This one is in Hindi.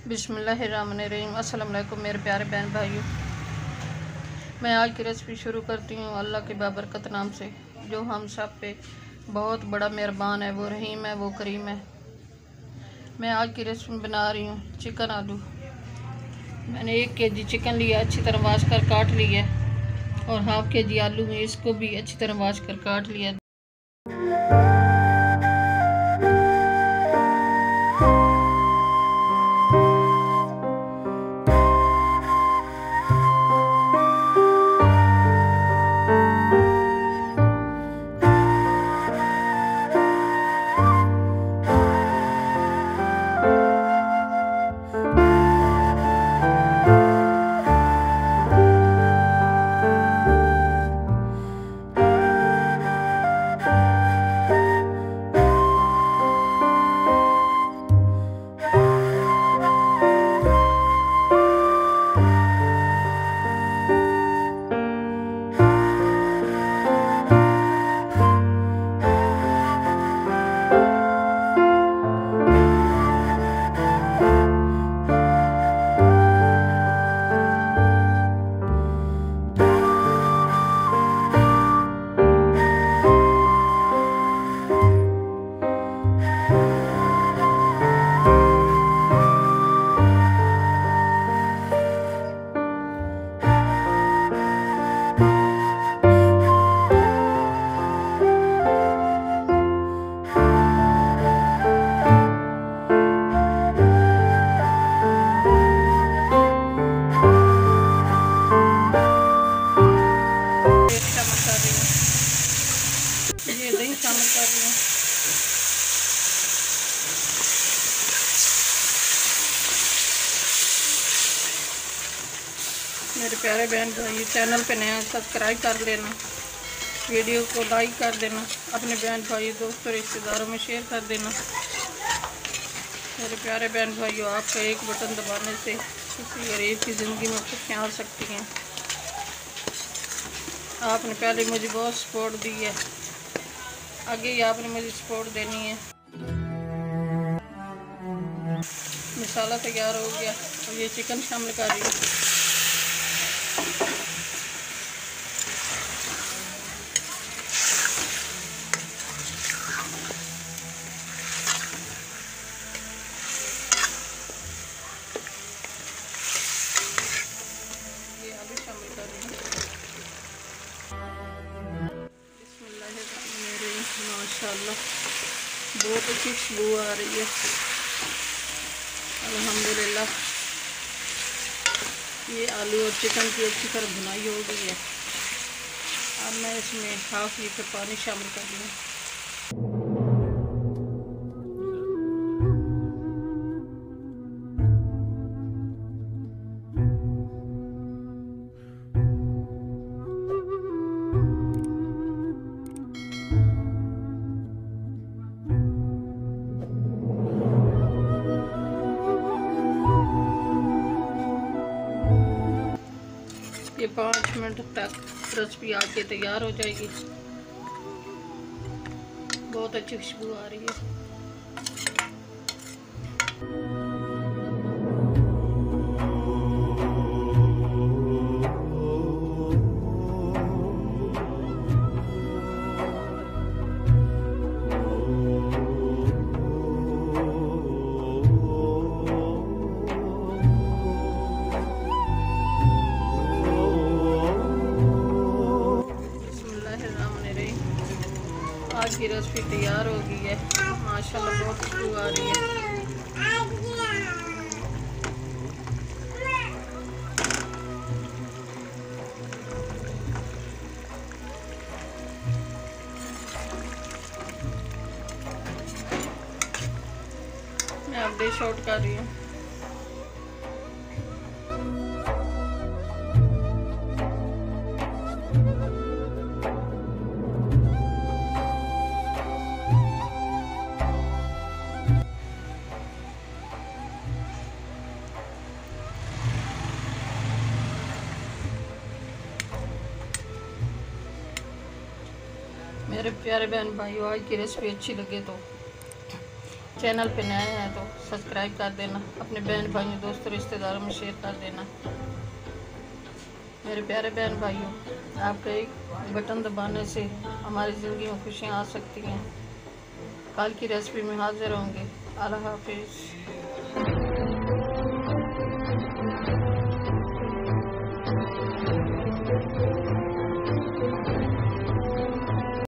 बिस्मिल्लाहिर्रहमानिर्रहीम। अस्सलाम वालेकुम मेरे प्यारे बहन भाइयों। मैं आज की रेसिपी शुरू करती हूँ अल्लाह के बाबरकत नाम से, जो हम सब पे बहुत बड़ा मेहरबान है। वो रहीम है, वो करीम है। मैं आज की रेसिपी बना रही हूँ चिकन आलू। मैंने 1 kg चिकन लिया, अच्छी तरह वाश कर काट लिया, और ½ kg आलू में इसको भी अच्छी तरह वाश कर काट लिया। ये दही शामिल कर रही हूँ। मेरे प्यारे बहन भाई, चैनल पे नया सब्सक्राइब कर लेना, वीडियो को लाइक कर देना, अपने बहन भाई दोस्तों रिश्तेदारों में शेयर कर देना। मेरे प्यारे बहन भाइयों, आपका एक बटन दबाने से किसी गरीब की ज़िंदगी में खुशियाँ आ सकती हैं। आपने पहले मुझे बहुत सपोर्ट दी है, आगे ही आपने मुझे सपोर्ट देनी है। मसाला तैयार हो गया, और ये चिकन शामिल कर रही हूँ। ये आलू शामिल कर रही हूँ। माशाल्लाह बहुत अच्छी खुशबू आ रही है, अल्हम्दुलिल्लाह। ये आलू और चिकन की अच्छी तरह भुनाई हो गई है। अब मैं इसमें ½ लीटर पानी शामिल कर रही हूँ। ये 5 मिनट तक रेसिपी आके तैयार हो जाएगी। बहुत अच्छी खुशबू आ रही है। आज की रेसिपी तैयार हो गई है। माशाल्लाह बहुत खुशबू आ रही है। मैं अब डिश आउट कर रही हूँ। मेरे प्यारे बहन भाइयों, आज की रेसिपी अच्छी लगे तो चैनल पे नए हैं तो सब्सक्राइब कर देना, अपने बहन भाइयों दोस्तों रिश्तेदारों में शेयर कर देना। मेरे प्यारे बहन भाइयों, आपके एक बटन दबाने से हमारी ज़िंदगी में खुशियाँ आ सकती हैं। कल की रेसिपी में हाजिर होंगे। अल्लाह हाफिज़।